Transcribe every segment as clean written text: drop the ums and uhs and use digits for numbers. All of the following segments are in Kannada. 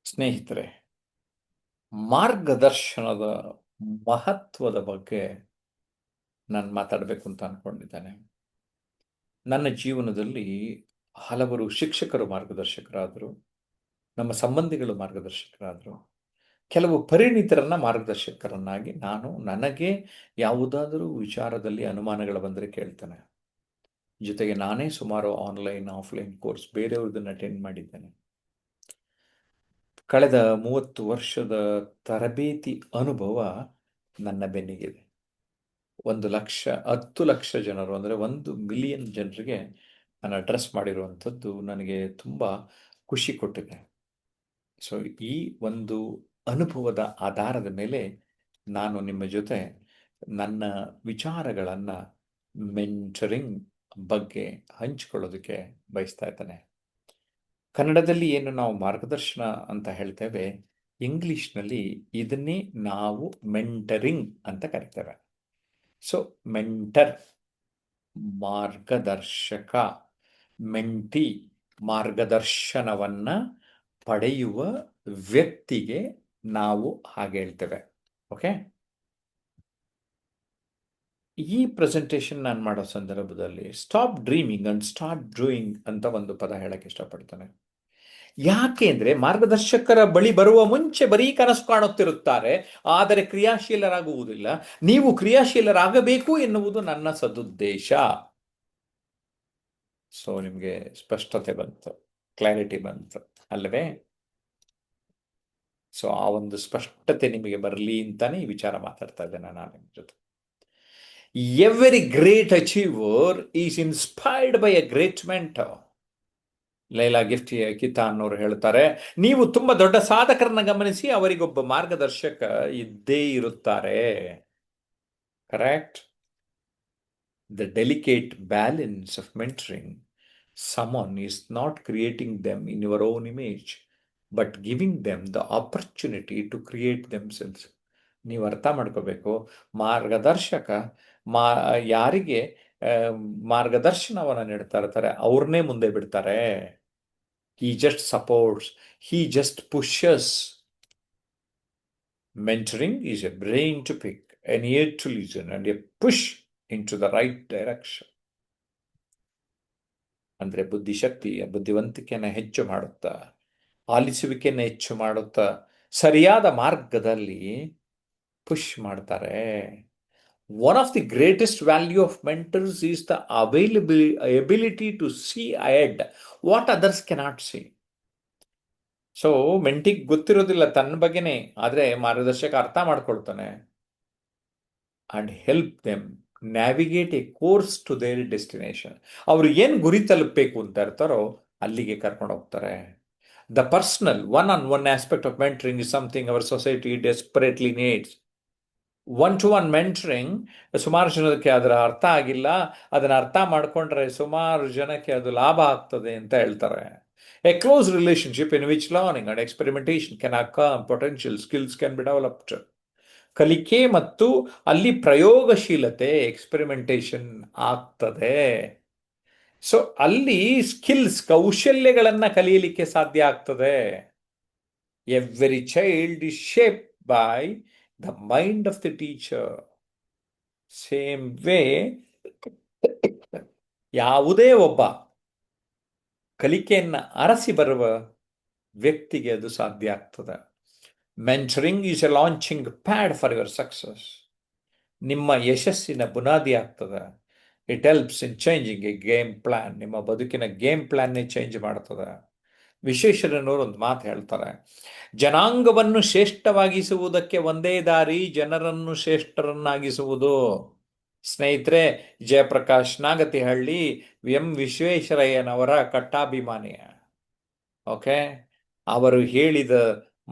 ಸ್ನೇಹಿತರೆ, ಮಾರ್ಗದರ್ಶನದ ಮಹತ್ವದ ಬಗ್ಗೆ ನಾನು ಮಾತಾಡಬೇಕು ಅಂತ ಅನ್ಕೊಂಡಿದ್ದೇನೆ. ನನ್ನ ಜೀವನದಲ್ಲಿ ಹಲವರು ಶಿಕ್ಷಕರು ಮಾರ್ಗದರ್ಶಕರಾದರು, ನಮ್ಮ ಸಂಬಂಧಿಗಳು ಮಾರ್ಗದರ್ಶಕರಾದರು, ಕೆಲವು ಪರಿಣಿತರನ್ನ ಮಾರ್ಗದರ್ಶಕರನ್ನಾಗಿ ನಾನು ನನಗೆ ಯಾವುದಾದರೂ ವಿಚಾರದಲ್ಲಿ ಅನುಮಾನಗಳು ಬಂದರೆ ಕೇಳ್ತೇನೆ. ಜೊತೆಗೆ ನಾನೇ ಸುಮಾರು ಆನ್ಲೈನ್ ಆಫ್ಲೈನ್ ಕೋರ್ಸ್ ಬೇರೆಯವ್ರದನ್ನು ಅಟೆಂಡ್ ಮಾಡಿದ್ದೇನೆ. ಕಳೆದ 30 ವರ್ಷದ ತರಬೇತಿ ಅನುಭವ ನನ್ನ ಬೆನ್ನಿಗಿದೆ. 10 ಲಕ್ಷ ಜನರು, ಅಂದರೆ 1 ಮಿಲಿಯನ್ ಜನರಿಗೆ ನಾನು ಅಡ್ರೆಸ್ ಮಾಡಿರುವಂಥದ್ದು ನನಗೆ ತುಂಬ ಖುಷಿ ಕೊಟ್ಟಿದೆ. ಸೊ ಈ ಒಂದು ಅನುಭವದ ಆಧಾರದ ಮೇಲೆ ನಾನು ನಿಮ್ಮ ಜೊತೆ ನನ್ನ ವಿಚಾರಗಳನ್ನು ಮೆಂಟರಿಂಗ್ ಬಗ್ಗೆ ಹಂಚಿಕೊಳ್ಳೋದಕ್ಕೆ ಬಯಸ್ತಾ ಇದ್ದೇನೆ. ಕನ್ನಡದಲ್ಲಿ ಏನು ನಾವು ಮಾರ್ಗದರ್ಶನ ಅಂತ ಹೇಳ್ತೇವೆ, ಇಂಗ್ಲಿಷ್ನಲ್ಲಿ ಇದನ್ನೇ ನಾವು ಮೆಂಟರಿಂಗ್ ಅಂತ ಕರಿತೇವೆ. ಸೊ ಮೆಂಟರ್ ಮಾರ್ಗದರ್ಶಕ, ಮೆಂಟಿ ಮಾರ್ಗದರ್ಶನವನ್ನು ಪಡೆಯುವ ವ್ಯಕ್ತಿಗೆ ನಾವು ಹಾಗೆ ಹೇಳ್ತೇವೆ. ಓಕೆ, ಈ ಪ್ರೆಸೆಂಟೇಷನ್ ನಾನು ಮಾಡೋ ಸಂದರ್ಭದಲ್ಲಿ stop dreaming and start doing ಅಂತ ಒಂದು ಪದ ಹೇಳಕ್ಕೆ ಇಷ್ಟಪಡ್ತೇನೆ. ಯಾಕೆ ಅಂದರೆ, ಮಾರ್ಗದರ್ಶಕರ ಬಳಿ ಬರುವ ಮುಂಚೆ ಬರೀ ಕನಸು ಕಾಣುತ್ತಿರುತ್ತಾರೆ, ಆದರೆ ಕ್ರಿಯಾಶೀಲರಾಗುವುದಿಲ್ಲ. ನೀವು ಕ್ರಿಯಾಶೀಲರಾಗಬೇಕು ಎನ್ನುವುದು ನನ್ನ ಸದುದ್ದೇಶ. ಸೊ ನಿಮಗೆ ಸ್ಪಷ್ಟತೆ ಬಂತು, ಕ್ಲಾರಿಟಿ ಬಂತು ಅಲ್ಲವೇ? ಸೊ ಆ ಒಂದು ಸ್ಪಷ್ಟತೆ ನಿಮಗೆ ಬರಲಿ ಅಂತಾನೆ ಈ ವಿಚಾರ ಮಾತಾಡ್ತಾ ಇದ್ದೇನೆ ನಾನು ನಿಮ್ಮ ಜೊತೆ. Every great achiever is inspired by a great mentor. Lailah Gifty Akita ಅವರು ಹೇಳ್ತಾರೆ, ನೀವು ತುಂಬ ದೊಡ್ಡ ಸಾಧಕರನ್ನ ಗಮನಿಸಿ, ಅವರಿಗೊಬ್ಬ ಮಾರ್ಗದರ್ಶಕ ಇದ್ದೇ ಇರುತ್ತಾರೆ. Correct? The delicate balance of mentoring someone is not creating them in your own image, but giving them the opportunity to create themselves. ನೀವು ಅರ್ಥ ಮಾಡ್ಕೋಬೇಕು, ಮಾರ್ಗದರ್ಶಕ ಯಾರಿಗೆ ಮಾರ್ಗದರ್ಶನವನ್ನು ನೀಡ್ತಾ ಇರ್ತಾರೆ ಅವ್ರನ್ನೇ ಮುಂದೆ ಬಿಡ್ತಾರೆ. He just supports, he just pushes. Mentoring is a brain to pick, an ear to listen, and a push into the right direction. ಅಂದರೆ ಬುದ್ಧಿಶಕ್ತಿಯ ಬುದ್ಧಿವಂತಿಕೆಯನ್ನು ಹೆಚ್ಚು ಮಾಡುತ್ತಾ, ಆಲಿಸುವಿಕೆಯನ್ನು ಹೆಚ್ಚು ಮಾಡುತ್ತಾ, ಸರಿಯಾದ ಮಾರ್ಗದಲ್ಲಿ ಪುಷ್ ಮಾಡ್ತಾರೆ. One of the greatest value of mentors is the ability to see ahead what others cannot see. So ಮೆಂಟಿಗೆ ಗೊತ್ತಿರೋದಿಲ್ಲ ತನ್ನ ಬಗ್ಗೆನೇ, ಆದರೆ ಮಾರ್ಗದರ್ಶಕ ಅರ್ಥ ಮಾಡ್ಕೊಳ್ತಾನೆ. And help them navigate a course to their destination. ಅವರು ಏನು ಗುರಿ ತಲುಪಬೇಕು ಅಂತ ಇರ್ತಾರೋ ಅಲ್ಲಿಗೆ ಕರ್ಕೊಂಡು ಹೋಗ್ತಾರೆ. The personal one on one aspect of mentoring is something our society desperately needs. One to one mentoring ಸುಮಾರು ಜನಕ್ಕೆ ಅದರ ಅರ್ಥ ಆಗಿಲ್ಲ. ಅದನ್ನು ಅರ್ಥ ಮಾಡಿಕೊಂಡ್ರೆ ಸುಮಾರು ಜನಕ್ಕೆ ಅದು ಲಾಭ ಆಗ್ತದೆ ಅಂತ ಹೇಳ್ತಾರೆ. A close relationship in which learning and experimentation can occur, potential skills can be developed. ಕಲಿಕೆ ಮತ್ತು ಅಲ್ಲಿ ಪ್ರಯೋಗಶೀಲತೆ, ಎಕ್ಸ್ಪೆರಿಮೆಂಟೇಷನ್ ಆಗ್ತದೆ. ಸೊ ಅಲ್ಲಿ ಸ್ಕಿಲ್ಸ್, ಕೌಶಲ್ಯಗಳನ್ನು ಕಲಿಯಲಿಕ್ಕೆ ಸಾಧ್ಯ ಆಗ್ತದೆ. Every child is shape by the mind of the teacher. Same way ಯಾವುದೇ ಒಬ್ಬ ಕಲಿಕೆಯನ್ನು ಅರಸಿ ಬರುವ ವ್ಯಕ್ತಿಗೆ ಅದು ಸಾಧ್ಯ ಆಗ್ತದೆ. Mentoring is A launching pad for your success. ನಿಮ್ಮ ಯಶಸ್ಸಿನ ಬುನಾದಿ ಆಗ್ತದೆ. It helps in changing A game plan. ನಿಮ್ಮ ಬದುಕಿನ ಗೇಮ್ ಪ್ಲಾನ್ನೇ ಚೇಂಜ್ ಮಾಡ್ತದೆ. ವಿಶ್ವೇಶ್ವರಯ್ಯನವರು ಒಂದು ಮಾತು ಹೇಳ್ತಾರೆ, ಜನಾಂಗವನ್ನು ಶ್ರೇಷ್ಠವಾಗಿಸುವುದಕ್ಕೆ ಒಂದೇ ದಾರಿ, ಜನರನ್ನು ಶ್ರೇಷ್ಠರನ್ನಾಗಿಸುವುದು. ಸ್ನೇಹಿತರೆ, ಜಯಪ್ರಕಾಶ್ ನಾಗತಿಹಳ್ಳಿ ಎಂ ವಿಶ್ವೇಶ್ವರಯ್ಯನವರ ಕಟ್ಟಾಭಿಮಾನಿಯ. ಓಕೆ, ಅವರು ಹೇಳಿದ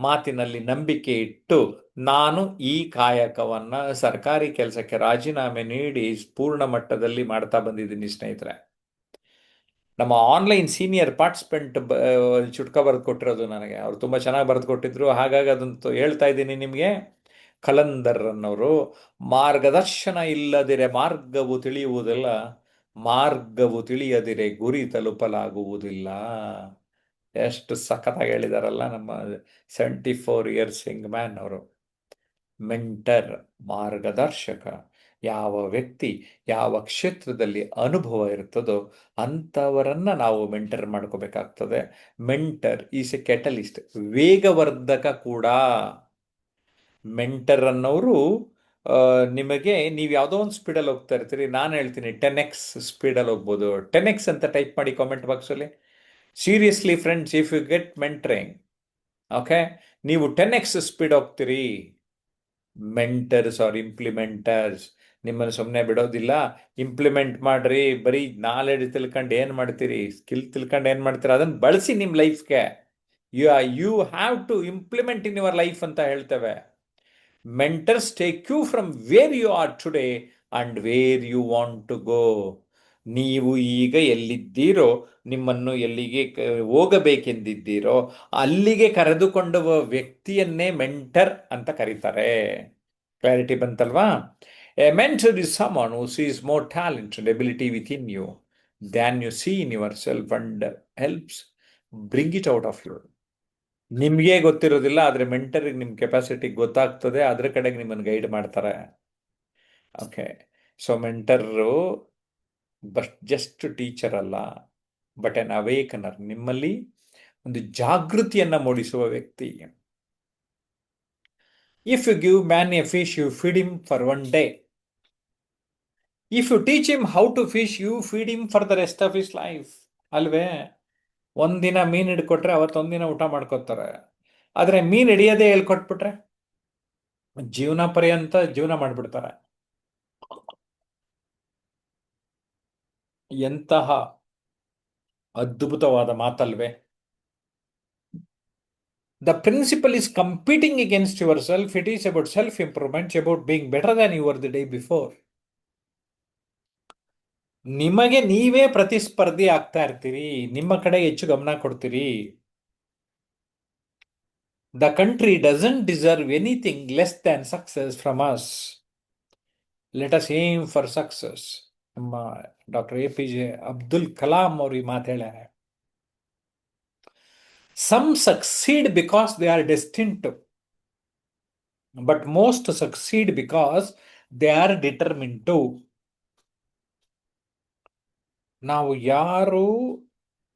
ಮಾತಿನಲ್ಲಿ ನಂಬಿಕೆ ಇಟ್ಟು ನಾನು ಈ ಕಾಯಕವನ್ನು ಸರ್ಕಾರಿ ಕೆಲಸಕ್ಕೆ ರಾಜೀನಾಮೆ ನೀಡಿ ಪೂರ್ಣ ಮಟ್ಟದಲ್ಲಿ ಮಾಡ್ತಾ ಬಂದಿದ್ದೀನಿ. ಸ್ನೇಹಿತರೆ, ನಮ್ಮ ಆನ್ಲೈನ್ ಸೀನಿಯರ್ ಪಾರ್ಟಿಸಿಪೆಂಟ್ ಚುಟ್ಕ ಬರೆದು ಕೊಟ್ಟಿರೋದು ನನಗೆ, ಅವರು ತುಂಬ ಚೆನ್ನಾಗಿ ಬರೆದು ಕೊಟ್ಟಿದ್ರು, ಹಾಗಾಗಿ ಅದಂತೂ ಹೇಳ್ತಾ ಇದ್ದೀನಿ ನಿಮಗೆ. ಖಲಂದರ್ ಅನ್ನೋರು, ಮಾರ್ಗದರ್ಶನ ಇಲ್ಲದಿರೆ ಮಾರ್ಗವು ತಿಳಿಯುವುದಿಲ್ಲ, ಮಾರ್ಗವು ತಿಳಿಯದಿರೆ ಗುರಿ ತಲುಪಲಾಗುವುದಿಲ್ಲ. ಎಷ್ಟು ಸಖತ್ತಾಗಿ ಹೇಳಿದಾರಲ್ಲ ನಮ್ಮ 74 ಇಯರ್ಸ್ ಯಂಗ್ ಮ್ಯಾನ್ ಅವರು. ಮೆಂಟರ್, ಮಾರ್ಗದರ್ಶಕ. ಯಾವ ವ್ಯಕ್ತಿ ಯಾವ ಕ್ಷೇತ್ರದಲ್ಲಿ ಅನುಭವ ಇರ್ತದೋ ಅಂಥವರನ್ನ ನಾವು ಮೆಂಟರ್ ಮಾಡ್ಕೋಬೇಕಾಗ್ತದೆ. ಮೆಂಟರ್ ಈಸ್ ಎ ಕೆಟಲಿಸ್ಟ್, ವೇಗವರ್ಧಕ ಕೂಡ. ಮೆಂಟರ್ ಅನ್ನೋರು ನಿಮಗೆ, ನೀವು ಯಾವುದೋ ಒಂದು ಸ್ಪೀಡಲ್ಲಿ ಹೋಗ್ತಾ ಇರ್ತೀರಿ, ನಾನು ಹೇಳ್ತೀನಿ 10x ಸ್ಪೀಡಲ್ಲಿ ಹೋಗ್ಬೋದು. 10x ಅಂತ ಟೈಪ್ ಮಾಡಿ ಕಾಮೆಂಟ್ ಬಾಕ್ಸಲ್ಲಿ. Seriously friends, if you get mentoring, okay, ನೀವು 10x ಸ್ಪೀಡ್ ಹೋಗ್ತೀರಿ. Mentors are implementers. ನಿಮ್ಮನ್ನು ಸುಮ್ಮನೆ ಬಿಡೋದಿಲ್ಲ, ಇಂಪ್ಲಿಮೆಂಟ್ ಮಾಡ್ರಿ. ಬರೀ ನಾಲೆಡ್ಜ್ ತಿಳ್ಕೊಂಡು ಏನು ಮಾಡ್ತೀರಿ, ಸ್ಕಿಲ್ ತಿಳ್ಕೊಂಡು ಏನು ಮಾಡ್ತೀರಿ, ಅದನ್ನು ಬಳಸಿ ನಿಮ್ಮ ಲೈಫ್ಗೆ. You have to implement in your life ಅಂತ ಹೇಳ್ತೇವೆ. Mentors take you from where you are today and where you want to go. ನೀವು ಈಗ ಎಲ್ಲಿದ್ದೀರೋ, ನಿಮ್ಮನ್ನು ಎಲ್ಲಿಗೆ ಹೋಗಬೇಕೆಂದಿದ್ದೀರೋ ಅಲ್ಲಿಗೆ ಕರೆದುಕೊಂಡುವ ವ್ಯಕ್ತಿಯನ್ನೇ ಮೆಂಟರ್ ಅಂತ ಕರೀತಾರೆ. ಕ್ಲಾರಿಟಿ ಬಂತಲ್ವಾ? A mentor is someone who sees more talent and ability within you than you see in yourself and helps bring it out of you. ನಿಮಗೆ ಗೊತ್ತಿರೋದಿಲ್ಲ, ಆದರೆ ಮೆಂಟರಿಗೆ ನಿಮ್ಮ ಕೆಪಾಸಿಟಿ ಗೊತ್ತಾಗ್ತದೆ, ಅದ್ರ ಕಡೆಗೆ ನಿಮ್ಮನ್ನು ಗೈಡ್ ಮಾಡ್ತಾರೆ. Okay, so mentor just teacher ಅಲ್ಲ, ಬಟ್ ಎನ್ ಅವೇಕನರ್. ನಿಮ್ಮಲ್ಲಿ ಒಂದು ಜಾಗೃತಿಯನ್ನ ಮೂಡಿಸುವ ವ್ಯಕ್ತಿ. If you give man a fish, you feed him for 1 day. If you teach him how to fish, you feed him for the rest of his life. ಅಲ್ವೇ? ಒಂದಿನ ಮೀನು ಹಿಡ್ಕೊಟ್ರೆ ಅವತ್ತೊಂದಿನ ಊಟ ಮಾಡ್ಕೋತಾರೆ. ಆದರೆ ಮೀನು ಹಿಡಿಯೋದೇ ಹೇಳ್ಕೊಟ್ಬಿಟ್ರೆ ಜೀವನ ಪರ್ಯಂತ ಜೀವನ ಮಾಡಿಬಿಡ್ತಾರೆ. ಎಂತಹ ಅದ್ಭುತವಾದ ಮಾತಲ್ವೇ? The principle is competing against yourself. It is about self-improvement, about being better than you were the day before. ನಿಮಗೆ ನೀವೇ ಪ್ರತಿಸ್ಪರ್ಧಿ ಆಗ್ತಾ ಇರ್ತೀರಿ, ನಿಮ್ಮ ಕಡೆ ಹೆಚ್ಚು ಗಮನ ಕೊಡ್ತೀರಿ. The country doesn't deserve anything less than success from us. Let us aim for success. ನಮ್ಮ ಡಾಕ್ಟರ್ APJ ಅಬ್ದುಲ್ ಕಲಾಂ ಅವರು ಈ ಮಾತು ಹೇಳ್ಯಾರ. Some succeed because they are destined to, but most succeed because they are determined to. ನಾವು ಯಾರು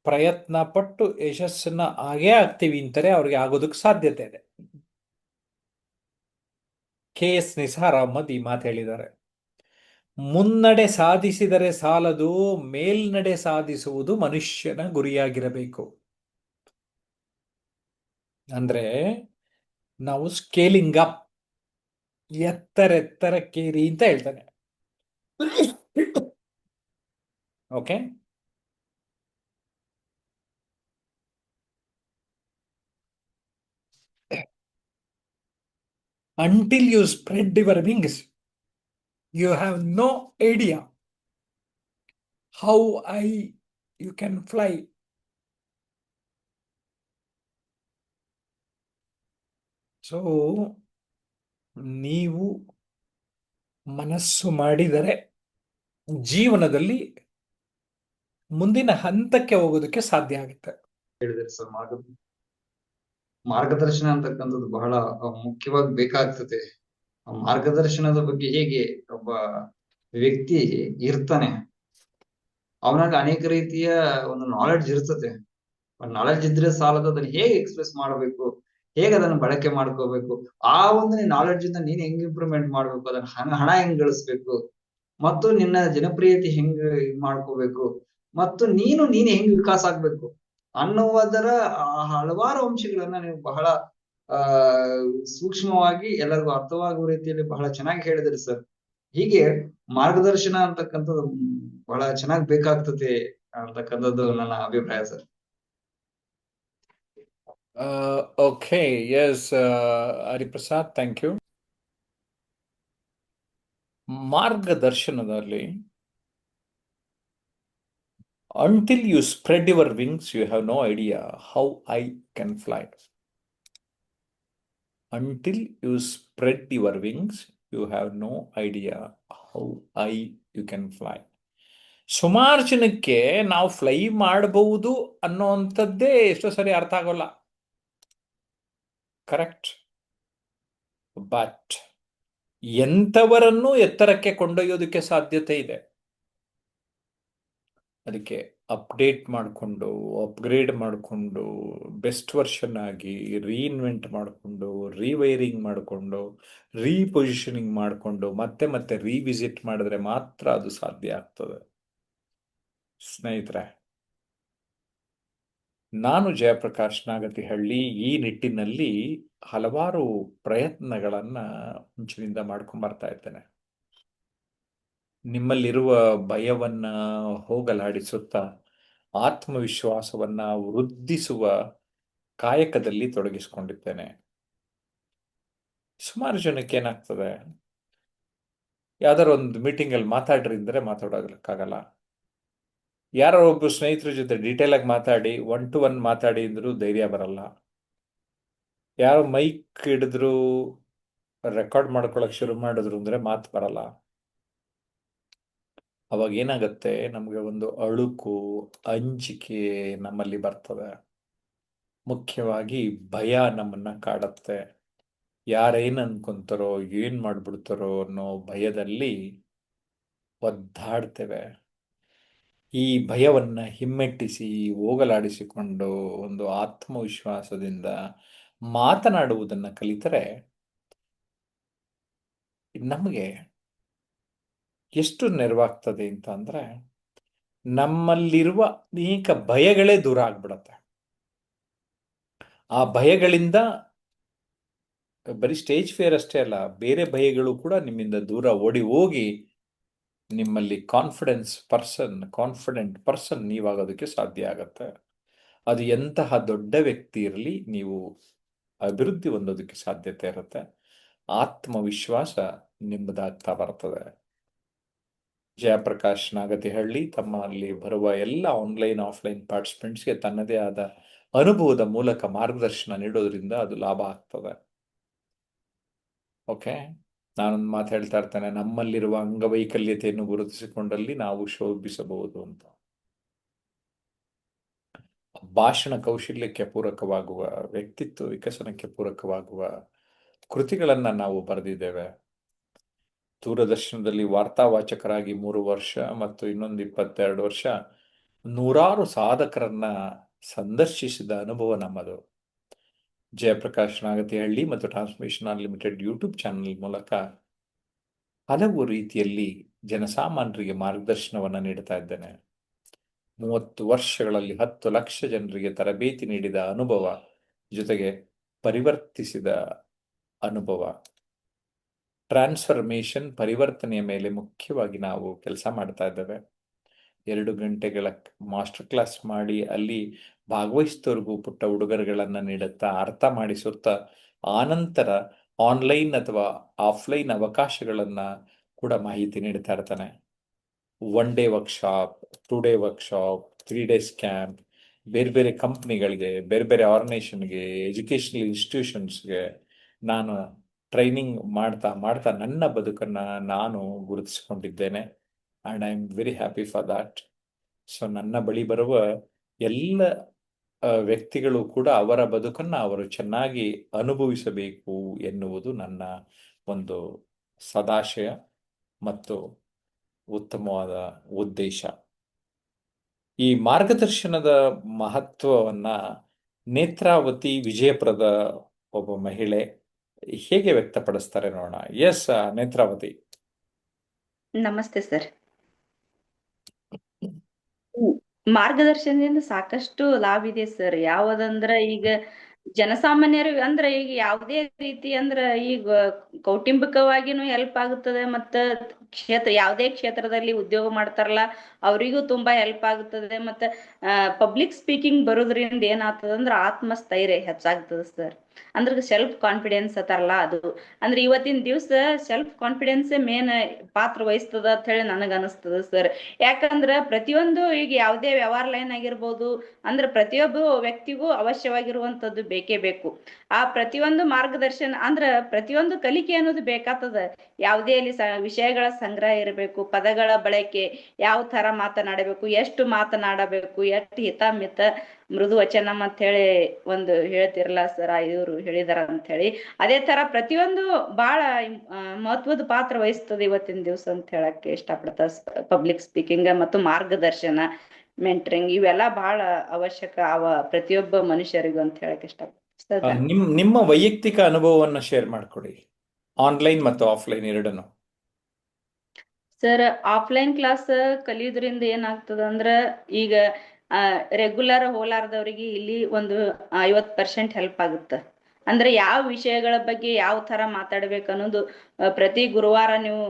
ಪ್ರಯತ್ನ ಪಟ್ಟು ಯಶಸ್ಸನ್ನ ಆಗೇ ಆಗ್ತೀವಿ ಅಂತಾರೆ ಅವ್ರಿಗೆ ಆಗೋದಕ್ಕೆ ಸಾಧ್ಯತೆ ಇದೆ. KS ನಿಸಾರ್ ಅಹಮದ್ ಈ ಮಾತು ಹೇಳಿದ್ದಾರೆ. ಮುನ್ನಡೆ ಸಾಧಿಸಿದರೆ ಸಾಲದು, ಮೇಲ್ನಡೆ ಸಾಧಿಸುವುದು ಮನುಷ್ಯನ ಗುರಿಯಾಗಿರಬೇಕು. ಅಂದ್ರೆ ನಾವು ಸ್ಕೇಲಿಂಗ್ ಅಪ್, ಎತ್ತರೆತ್ತರಕ್ಕೇರಿ ಅಂತ ಹೇಳ್ತಾನೆ. Okay, until you spread your wings, you have no idea how high you can fly. So ನೀವು ಮನಸ್ಸು ಮಾಡಿದರೆ ಜೀವನದಲ್ಲಿ ಮುಂದಿನ ಹಂತಕ್ಕೆ ಹೋಗೋದಕ್ಕೆ ಸಾಧ್ಯ ಆಗುತ್ತೆ. ಹೇಳಿದ್ರೆ ಸರ್, ಮಾರ್ಗದರ್ಶನ ಅಂತಕ್ಕಂಥದ್ದು ಬಹಳ ಮುಖ್ಯವಾಗಿ ಬೇಕಾಗ್ತದೆ. ಮಾರ್ಗದರ್ಶನದ ಬಗ್ಗೆ ಹೇಗೆ ಒಬ್ಬ ವ್ಯಕ್ತಿ ಇರ್ತಾನೆ, ಅವನಲ್ಲಿ ಅನೇಕ ರೀತಿಯ ಒಂದು ನಾಲೆಡ್ಜ್ ಇರ್ತದೆ. ನಾಲೆಡ್ಜ್ ಇದ್ರೆ ಸಾಲದ, ಅದನ್ನ ಹೇಗೆ ಎಕ್ಸ್ಪ್ರೆಸ್ ಮಾಡಬೇಕು, ಹೇಗೆ ಅದನ್ನು ಬಳಕೆ ಮಾಡ್ಕೋಬೇಕು, ಆ ಒಂದು ನಾಲೆಡ್ಜ್ ಇಂದ ನೀನ್ ಹೆಂಗ್ ಇಂಪ್ರೂವ್ಮೆಂಟ್ ಮಾಡ್ಬೇಕು, ಅದನ್ನ ಹಣ ಹೆಂಗ್ ಗಳಿಸ್ಬೇಕು, ಮತ್ತು ನಿನ್ನ ಜನಪ್ರಿಯತೆ ಹೆಂಗ್ ಮಾಡ್ಕೋಬೇಕು, ಮತ್ತು ನೀನು ಹೆಂಗ್ ವಿಕಾಸ ಆಗ್ಬೇಕು ಅನ್ನುವುದರ ಹಲವಾರು ಅಂಶಗಳನ್ನ ನೀವು ಬಹಳ ಸೂಕ್ಷ್ಮವಾಗಿ ಎಲ್ಲರಿಗೂ ಅರ್ಥವಾಗುವ ರೀತಿಯಲ್ಲಿ ಬಹಳ ಚೆನ್ನಾಗಿ ಹೇಳಿದ್ರಿ ಸರ್. ಹೀಗೆ ಮಾರ್ಗದರ್ಶನ ಅಂತಕ್ಕಂಥದ್ದು ಬಹಳ ಚೆನ್ನಾಗಿ ಬೇಕಾಗ್ತದೆ ಅಂತಕ್ಕಂಥದ್ದು ನನ್ನ ಅಭಿಪ್ರಾಯ sir. Okay, S Hariprasad, thank you. ಮಾರ್ಗದರ್ಶನದಲ್ಲಿ until you spread your wings, you have no idea how I can fly. Until you spread your wings, you have no idea how high you can fly. ಸುಮಾರು ಜನಕ್ಕೆ ನಾವು ಫ್ಲೈ ಮಾಡಬಹುದು ಅನ್ನೋವಂಥದ್ದೇ ಎಷ್ಟೋ ಸರಿ ಅರ್ಥ ಆಗೋಲ್ಲ. ಕರೆಕ್ಟ್. ಬಟ್ ಎಂಥವರನ್ನು ಎತ್ತರಕ್ಕೆ ಕೊಂಡೊಯ್ಯೋದಕ್ಕೆ ಸಾಧ್ಯತೆ ಇದೆ. ಅದಕ್ಕೆ ಅಪ್ಡೇಟ್ ಮಾಡಿಕೊಂಡು, ಅಪ್ಗ್ರೇಡ್ ಮಾಡಿಕೊಂಡು, ಬೆಸ್ಟ್ ವರ್ಷನ್ ಆಗಿ ರೀಇನ್ವೆಂಟ್ ಮಾಡಿಕೊಂಡು, ರೀವೈರಿಂಗ್ ಮಾಡಿಕೊಂಡು, ರೀಪೊಸಿಷನಿಂಗ್ ಮಾಡಿಕೊಂಡು, ಮತ್ತೆ ಮತ್ತೆ ರೀವಿಸಿಟ್ ಮಾಡಿದ್ರೆ ಮಾತ್ರ ಅದು ಸಾಧ್ಯ ಆಗ್ತದೆ. ಸ್ನೇಹಿತರೆ, ನಾನು ಜಯಪ್ರಕಾಶ್ ನಾಗತಿಹಳ್ಳಿ ಈ ನಿಟ್ಟಿನಲ್ಲಿ ಹಲವಾರು ಪ್ರಯತ್ನಗಳನ್ನ ಮುಂಚಿನಿಂದ ಮಾಡ್ಕೊಂಡು ಬರ್ತಾ ಇದ್ದೇನೆ. ನಿಮ್ಮಲ್ಲಿರುವ ಭಯವನ್ನ ಹೋಗಲಾಡಿಸುತ್ತಾ ಆತ್ಮವಿಶ್ವಾಸವನ್ನ ವೃದ್ಧಿಸುವ ಕಾಯಕದಲ್ಲಿ ತೊಡಗಿಸಿಕೊಂಡಿದ್ದೇನೆ. ಸುಮಾರು ಜನಕ್ಕೆ ಏನಾಗ್ತದೆ, ಯಾವ್ದಾರು ಒಂದು ಮೀಟಿಂಗ್ ಅಲ್ಲಿ ಮಾತಾಡ್ರಿ ಅಂದ್ರೆ ಮಾತಾಡೋಕ್ಕಾಗಲ್ಲ. ಯಾರೋ ಒಬ್ಬ ಸ್ನೇಹಿತರ ಜೊತೆ ಡೀಟೇಲ್ ಆಗಿ ಮಾತಾಡಿ, 1 to 1 ಮಾತಾಡಿ ಅಂದ್ರೂ ಧೈರ್ಯ ಬರಲ್ಲ. ಯಾರೋ ಮೈಕ್ ಹಿಡಿದ್ರು ರೆಕಾರ್ಡ್ ಮಾಡ್ಕೊಳಕ್ ಶುರು ಮಾಡಿದ್ರು ಅಂದ್ರೆ ಮಾತು ಬರಲ್ಲ. ಅವಾಗ ಏನಾಗತ್ತೆ, ನಮಗೆ ಒಂದು ಅಳುಕು, ಅಂಜಿಕೆ ನಮ್ಮಲ್ಲಿ ಬರ್ತದೆ. ಮುಖ್ಯವಾಗಿ ಭಯ ನಮ್ಮನ್ನ ಕಾಡತ್ತೆ. ಯಾರೇನ್ ಅನ್ಕೊಂತಾರೋ, ಏನ್ ಮಾಡ್ಬಿಡ್ತಾರೋ ಅನ್ನೋ ಭಯದಲ್ಲಿ ಒದ್ದಾಡ್ತೇವೆ. ಈ ಭಯವನ್ನ ಹಿಮ್ಮೆಟ್ಟಿಸಿ ಹೋಗಲಾಡಿಸಿಕೊಂಡು ಒಂದು ಆತ್ಮವಿಶ್ವಾಸದಿಂದ ಮಾತನಾಡುವುದನ್ನ ಕಲಿತರೆ ನಮಗೆ ಎಷ್ಟು ನೆರವಾಗ್ತದೆ ಅಂತ ಅಂದ್ರೆ, ನಮ್ಮಲ್ಲಿರುವ ಅನೇಕ ಭಯಗಳೇ ದೂರ ಆಗ್ಬಿಡತ್ತೆ. ಆ ಭಯಗಳಿಂದ ಬರೀ ಸ್ಟೇಜ್ ಫೇರ್ ಅಷ್ಟೇ ಅಲ್ಲ, ಬೇರೆ ಭಯಗಳು ಕೂಡ ನಿಮ್ಮಿಂದ ದೂರ ಓಡಿ ಹೋಗಿ ನಿಮ್ಮಲ್ಲಿ ಕಾನ್ಫಿಡೆಂಟ್ ಪರ್ಸನ್ ನೀವಾಗೋದಕ್ಕೆ ಸಾಧ್ಯ ಆಗತ್ತೆ. ಅದು ಎಂತಹ ದೊಡ್ಡ ವ್ಯಕ್ತಿ ಇರಲಿ, ನೀವು ಅಭಿವೃದ್ಧಿ ಹೊಂದೋದಕ್ಕೆ ಸಾಧ್ಯತೆ ಇರುತ್ತೆ. ಆತ್ಮವಿಶ್ವಾಸ ನಿಮ್ಮದಾಗ್ತಾ ಬರ್ತದೆ. ಜಯಪ್ರಕಾಶ್ ನಾಗತಿಹಳ್ಳಿ ತಮ್ಮಲ್ಲಿ ಬರುವ ಎಲ್ಲ ಆನ್ಲೈನ್ ಆಫ್ಲೈನ್ ಪಾರ್ಟಿಸಿಪೆಂಟ್ಸ್ಗೆ ತನ್ನದೇ ಆದ ಅನುಭವದ ಮೂಲಕ ಮಾರ್ಗದರ್ಶನ ನೀಡೋದ್ರಿಂದ ಅದು ಲಾಭ ಆಗ್ತದೆ. ಓಕೆ, ನಾನೊಂದು ಮಾತು ಹೇಳ್ತಾ ಇರ್ತೇನೆ, ನಮ್ಮಲ್ಲಿರುವ ಅಂಗವೈಕಲ್ಯತೆಯನ್ನು ಗುರುತಿಸಿಕೊಂಡಲ್ಲಿ ನಾವು ಶೋಭಿಸಬಹುದು ಅಂತ. ಭಾಷಣ ಕೌಶಲ್ಯಕ್ಕೆ ಪೂರಕವಾಗುವ, ವ್ಯಕ್ತಿತ್ವ ವಿಕಸನಕ್ಕೆ ಪೂರಕವಾಗುವ ಕೃತಿಗಳನ್ನ ನಾವು ಬರೆದಿದ್ದೇವೆ. ದೂರದರ್ಶನದಲ್ಲಿ ವಾರ್ತಾವಾಚಕರಾಗಿ 3 ವರ್ಷ ಮತ್ತು ಇನ್ನೊಂದು 22 ವರ್ಷ ನೂರಾರು ಸಾಧಕರನ್ನ ಸಂದರ್ಶಿಸಿದ ಅನುಭವ ನಮ್ಮದು. ಜಯಪ್ರಕಾಶ್ ನಾಗತಿಹಳ್ಳಿ ಮತ್ತು ಟ್ರಾನ್ಸ್ಮಿಷನ್ ಅನ್ಲಿಮಿಟೆಡ್ ಯೂಟ್ಯೂಬ್ ಚಾನೆಲ್ ಮೂಲಕ ಹಲವು ರೀತಿಯಲ್ಲಿ ಜನಸಾಮಾನ್ಯರಿಗೆ ಮಾರ್ಗದರ್ಶನವನ್ನು ನೀಡ್ತಾ ಇದ್ದೇನೆ. 30 ವರ್ಷಗಳಲ್ಲಿ 10 ಲಕ್ಷ ಜನರಿಗೆ ತರಬೇತಿ ನೀಡಿದ ಅನುಭವ, ಜೊತೆಗೆ ಪರಿವರ್ತಿಸಿದ ಅನುಭವ. ಟ್ರಾನ್ಸ್ಫರ್ಮೇಷನ್, ಪರಿವರ್ತನೆಯ ಮೇಲೆ ಮುಖ್ಯವಾಗಿ ನಾವು ಕೆಲಸ ಮಾಡ್ತಾ ಇದ್ದೇವೆ. 2 ಗಂಟೆಗಳ ಮಾಸ್ಟರ್ ಕ್ಲಾಸ್ ಮಾಡಿ ಅಲ್ಲಿ ಭಾಗವಹಿಸಿದವ್ರಿಗೂ ಪುಟ್ಟ ಉಡುಗೊರೆಗಳನ್ನು ನೀಡುತ್ತಾ, ಅರ್ಥ ಮಾಡಿಸುತ್ತಾ, ಆನಂತರ ಆನ್ಲೈನ್ ಅಥವಾ ಆಫ್ಲೈನ್ ಅವಕಾಶಗಳನ್ನು ಕೂಡ ಮಾಹಿತಿ ನೀಡ್ತಾ ಇರ್ತಾನೆ. 1 day workshop, 2 day workshop, 3 days camp, ಬೇರೆ ಬೇರೆ ಕಂಪ್ನಿಗಳಿಗೆ, ಬೇರೆ ಬೇರೆ ಆರ್ಗನೈಸೇಷನ್ಗೆ, ಎಜುಕೇಷನಲ್ ಇನ್ಸ್ಟಿಟ್ಯೂಷನ್ಸ್ಗೆ ನಾನು ಟ್ರೈನಿಂಗ್ ಮಾಡ್ತಾ ಮಾಡ್ತಾ ನನ್ನ ಬದುಕನ್ನು ನಾನು ಗುರುತಿಸಿಕೊಂಡಿದ್ದೇನೆ. And I am very happy for that. So ನನ್ನ ಬಳಿ ಬರುವ ಎಲ್ಲ ವ್ಯಕ್ತಿಗಳು ಕೂಡ ಅವರ ಬದುಕನ್ನು ಅವರು ಚೆನ್ನಾಗಿ ಅನುಭವಿಸಬೇಕು ಎನ್ನುವುದು ನನ್ನ ಒಂದು ಸದಾಶಯ ಮತ್ತು ಉತ್ತಮವಾದ ಉದ್ದೇಶ. ಈ ಮಾರ್ಗದರ್ಶನದ ಮಹತ್ವವನ್ನ ನೇತ್ರಾವತಿ ವಿಜಯಪುರದ ಒಬ್ಬ ಮಹಿಳೆ ಹೇಗೆ ವ್ಯಕ್ತಪಡಿಸ್ತಾರೆ ನೋಡೋಣ. ಎಸ್ ನೇತ್ರಾವತಿ. ನಮಸ್ತೆ ಸರ್. ಮಾರ್ಗದರ್ಶನದಿಂದ ಸಾಕಷ್ಟು ಲಾಭ ಇದೆ ಸರ್. ಯಾವದಂದ್ರ ಈಗ ಜನಸಾಮಾನ್ಯರಿಗೆ ಅಂದ್ರ ಈಗ ಯಾವುದೇ ರೀತಿ ಅಂದ್ರ ಈಗ ಕೌಟುಂಬಿಕವಾಗಿನೂ ಹೆಲ್ಪ್ ಆಗುತ್ತದೆ, ಮತ್ತ ಯಾವುದೇ ಕ್ಷೇತ್ರದಲ್ಲಿ ಉದ್ಯೋಗ ಮಾಡ್ತಾರಲ್ಲ ಅವರಿಗೂ ತುಂಬಾ ಹೆಲ್ಪ್ ಆಗುತ್ತದೆ. ಮತ್ತ ಪಬ್ಲಿಕ್ ಸ್ಪೀಕಿಂಗ್ ಬರೋದ್ರಿಂದ ಏನಾಗ್ತದ ಅಂದ್ರ ಆತ್ಮಸ್ಥೈರ್ಯ ಹೆಚ್ಚಾಗ್ತದೆ ಸರ್. ಅಂದ್ರೆ ಸೆಲ್ಫ್ ಕಾನ್ಫಿಡೆನ್ಸ್ ಅತ್ತಾರಲ್ಲ ಅದು. ಅಂದ್ರೆ ಇವತ್ತಿನ ದಿವಸ ಸೆಲ್ಫ್ ಕಾನ್ಫಿಡೆನ್ಸ್ ಮೇನ್ ಪಾತ್ರ ವಹಿಸ್ತದ ಅಂತ ಹೇಳಿ ನನಗ ಅನಿಸ್ತದ ಸರ್. ಯಾಕಂದ್ರ ಪ್ರತಿಯೊಂದು ಈಗ ಯಾವುದೇ ವ್ಯವಹಾರ ಲೈನ್ ಆಗಿರ್ಬೋದು, ಅಂದ್ರೆ ಪ್ರತಿಯೊಬ್ಬ ವ್ಯಕ್ತಿಗೂ ಅವಶ್ಯವಾಗಿರುವಂತದ್ದು ಬೇಕೇ ಬೇಕು. ಆ ಪ್ರತಿಯೊಂದು ಮಾರ್ಗದರ್ಶನ ಅಂದ್ರ ಪ್ರತಿಯೊಂದು ಕಲಿಕೆ ಅನ್ನೋದು ಬೇಕಾಗ್ತದ. ಯಾವುದೇ ಅಲ್ಲಿ ವಿಷಯಗಳ ಸಂಗ್ರಹ ಇರಬೇಕು, ಪದಗಳ ಬಳಕೆ, ಯಾವ ತರ ಮಾತನಾಡಬೇಕು, ಎಷ್ಟು ಮಾತನಾಡಬೇಕು, ಎಷ್ಟು ಹಿತ ಮೃದು ವಚನ ಅಂತ ಹೇಳಿ ಒಂದು ಹೇಳ್ತಿರಲ್ಲ ಸರ್, ಇವರು ಹೇಳಿದಾರ ಅಂತ ಹೇಳಿ. ಅದೇ ತರ ಪ್ರತಿಯೊಂದು ಬಹಳ ಮಹತ್ವದ ಪಾತ್ರ ವಹಿಸ್ತದೆ ಇವತ್ತಿನ ದಿವಸ ಅಂತ ಹೇಳಕ್ಕೆ ಇಷ್ಟಪಡ್ತ. ಪಬ್ಲಿಕ್ ಸ್ಪೀಕಿಂಗ್ ಮತ್ತು ಮಾರ್ಗದರ್ಶನ, ಮೆಂಟರಿಂಗ್ ಇವೆಲ್ಲ ಬಹಳ ಅವಶ್ಯಕ ಅವ ಪ್ರತಿಯೊಬ್ಬ ಮನುಷ್ಯರಿಗೂ ಅಂತ ಹೇಳಕ್ ಇಷ್ಟಪಡ್ತೇನೆ. ನಿಮ್ಮ ವೈಯಕ್ತಿಕ ಅನುಭವವನ್ನು ಶೇರ್ ಮಾಡ್ಕೊಡಿ, ಆನ್ಲೈನ್ ಮತ್ತು ಆಫ್ಲೈನ್ ಎರಡನ್ನು. ಸರ್, ಆಫ್ಲೈನ್ ಕ್ಲಾಸ್ ಕಲಿಯೋದ್ರಿಂದ ಏನಾಗ್ತದ ಅಂದ್ರ ಈಗ ರೆಗ್ಯುಲರ್ ಹೋಲಾರ್ದವ್ರಿಗೆ ಇಲ್ಲಿ ಒಂದು 50% ಹೆಲ್ಪ್ ಆಗುತ್ತೆ. ಅಂದ್ರೆ ಯಾವ ವಿಷಯಗಳ ಬಗ್ಗೆ ಯಾವ ತರ ಮಾತಾಡ್ಬೇಕು ಅನ್ನೋದು ಪ್ರತಿ ಗುರುವಾರ ನೀವು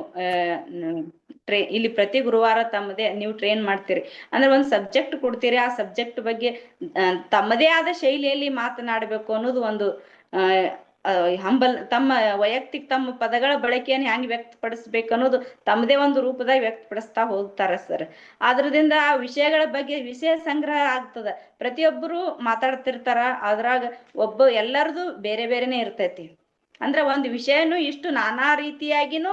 ಇಲ್ಲಿ ಪ್ರತಿ ಗುರುವಾರ ತಮ್ಮದೇ ನೀವು ಟ್ರೈನ್ ಮಾಡ್ತೀರಿ. ಅಂದ್ರೆ ಒಂದು ಸಬ್ಜೆಕ್ಟ್ ಕೊಡ್ತೀರಿ, ಆ ಸಬ್ಜೆಕ್ಟ್ ಬಗ್ಗೆ ತಮ್ಮದೇ ಆದ ಶೈಲಿಯಲ್ಲಿ ಮಾತನಾಡಬೇಕು ಅನ್ನೋದು ಒಂದು ತಮ್ಮ ವೈಯಕ್ತಿಕ ತಮ್ಮ ಪದಗಳ ಬಳಕೆಯನ್ನು ಹೆಂಗ್ ವ್ಯಕ್ತಪಡಿಸ್ಬೇಕು ಅನ್ನೋದು ತಮ್ಮದೇ ಒಂದು ರೂಪದಾಗ ವ್ಯಕ್ತಪಡಿಸ್ತಾ ಹೋಗ್ತಾರೆ ಸರ್. ಆದ್ರದಿಂದ ಆ ವಿಷಯಗಳ ಬಗ್ಗೆ ವಿಷಯ ಸಂಗ್ರಹ ಆಗ್ತದ. ಪ್ರತಿಯೊಬ್ಬರು ಮಾತಾಡ್ತಿರ್ತಾರ, ಅದ್ರಾಗ ಎಲ್ಲರದು ಬೇರೆ ಬೇರೆನೆ ಇರ್ತೈತಿ. ಅಂದ್ರೆ ಒಂದು ವಿಷಯನು ಇಷ್ಟು ನಾನಾ ರೀತಿಯಾಗಿನೂ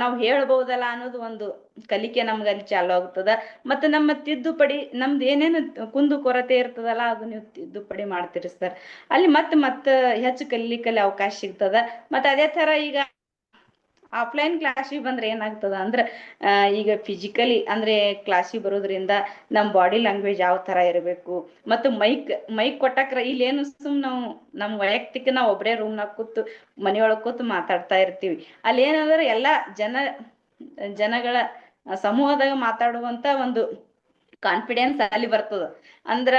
ನಾವು ಹೇಳ್ಬಹುದಲ್ಲ ಅನ್ನೋದು ಒಂದು ಕಲಿಕೆ ನಮ್ಗಲ್ಲಿ ಚಾಲು ಆಗ್ತದ. ಮತ್ತೆ ನಮ್ಮ ತಿದ್ದುಪಡಿ ನಮ್ದು ಏನೇನು ಕುಂದು ಕೊರತೆ ಇರ್ತದಲ್ಲ ಅದು ನೀವು ತಿದ್ದುಪಡಿ ಮಾಡ್ತೀರಿ ಸರ್. ಅಲ್ಲಿ ಮತ್ತೆ ಹೆಚ್ಚು ಕಲಿಲಿಕ್ಕಲ್ಲಿ ಅವಕಾಶ ಸಿಗ್ತದ. ಮತ್ತೆ ಅದೇ ತರ ಈಗ ಆಫ್ಲೈನ್ ಕ್ಲಾಸಿಗೆ ಬಂದ್ರೆ ಏನಾಗ್ತದ ಅಂದ್ರೆ ಈಗ ಫಿಸಿಕಲಿ ಅಂದ್ರೆ ಕ್ಲಾಸಿಗೆ ಬರೋದ್ರಿಂದ ನಮ್ ಬಾಡಿ ಲ್ಯಾಂಗ್ವೇಜ್ ಯಾವ ತರ ಇರಬೇಕು, ಮತ್ತು ಮೈಕ್ ಕೊಟ್ಟಾಕ್ರ ಇಲ್ಲಿ ಏನು ನಾವು ನಮ್ ವೈಯಕ್ತಿಕ ನಾವು ಒಬ್ಬರೇ ರೂಮ್ನಾಗ ಕೂತು ಮನೆಯೊಳಗ್ ಕೂತು ಮಾತಾಡ್ತಾ ಇರ್ತೀವಿ. ಅಲ್ಲಿ ಏನಂದ್ರೆ ಎಲ್ಲಾ ಜನಗಳ ಸಮೂಹದಾಗ ಮಾತಾಡುವಂತ ಒಂದು ಕಾನ್ಫಿಡೆನ್ಸ್ ಅಲ್ಲಿ ಬರ್ತದ. ಅಂದ್ರ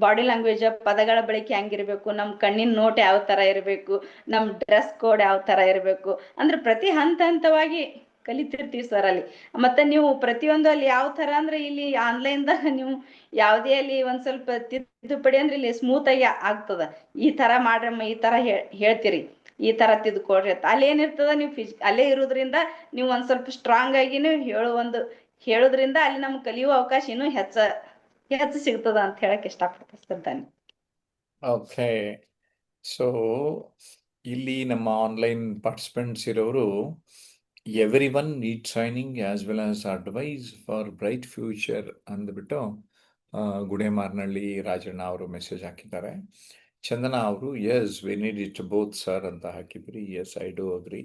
ಬಾಡಿ ಲ್ಯಾಂಗ್ವೇಜ್, ಪದಗಳ ಬಳಕೆ ಹೆಂಗಿರ್ಬೇಕು, ನಮ್ ಕಣ್ಣಿನ ನೋಟ್ ಯಾವ ತರ ಇರಬೇಕು, ನಮ್ ಡ್ರೆಸ್ ಕೋಡ್ ಯಾವ ತರ ಇರಬೇಕು, ಅಂದ್ರೆ ಪ್ರತಿ ಹಂತವಾಗಿ ಕಲಿತಿರ್ತೀವಿ ಸರ್ ಅಲ್ಲಿ. ಮತ್ತೆ ನೀವು ಪ್ರತಿಯೊಂದು ಅಲ್ಲಿ ಯಾವ ತರ ಅಂದ್ರೆ ಇಲ್ಲಿ ಆನ್ಲೈನ್ದಾಗ ನೀವು ಯಾವುದೇ ಅಲ್ಲಿ ಒಂದ್ ಸ್ವಲ್ಪ ತಿದ್ದುಪಡಿ ಅಂದ್ರೆ ಇಲ್ಲಿ ಸ್ಮೂತ್ ಆಗಿ ಆಗ್ತದ. ಈ ತರ ಮಾಡ್ರಮ್ಮ, ಈ ತರ ಹೇಳ್ತೀರಿ, ಈ ತರ ತಿದ್ದುಕೊಡ್ರಿ ಅಂತ. ಅಲ್ಲಿ ಏನಿರ್ತದ ನೀವು ಅಲ್ಲೇ ಇರೋದ್ರಿಂದ ನೀವು ಒಂದ್ ಸ್ವಲ್ಪ ಸ್ಟ್ರಾಂಗ್ ಆಗಿನೂ ಹೇಳೋದ್ರಿಂದ ಅಲ್ಲಿ ನಮ್ಗೆ ಕಲಿಯುವ ಅವಕಾಶ ಇನ್ನೂ ಹೆಚ್ಚು ಸಿಗ್ತದ ಅಂತ ಹೇಳಕ್ ಇಷ್ಟಪಡ್ತಾನೆ. ಓಕೆ, ಸೊ ಇಲ್ಲಿ ನಮ್ಮ ಆನ್ಲೈನ್ ಪಾರ್ಟಿಸಿಪೆಂಟ್ಸ್ ಇರೋರು everyone need training as well as advice for bright future ಅಂದ್ಬಿಟ್ಟು ಗುಡೇಮಾರ್ನಳ್ಳಿ ರಾಜಣ್ಣ ಅವರು ಮೆಸೇಜ್ ಹಾಕಿದ್ದಾರೆ. ಚಂದನ ಅವರು yes we need it both sir ಅಂತ ಹಾಕಿದ್ರಿ. Yes, I do agree.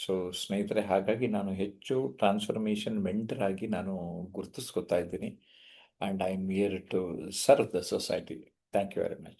So ಸ್ನೇಹಿತರೆ, ಹಾಗಾಗಿ ನಾನು ಹೆಚ್ಚು ಟ್ರಾನ್ಸ್ಫಾರ್ಮೇಷನ್ ಮೆಂಟರ್ ಆಗಿ ನಾನು ಗುರುತಿಸ್ಕೊತಾ ಇದ್ದೀನಿ. And I am here to serve the society. Thank you very much.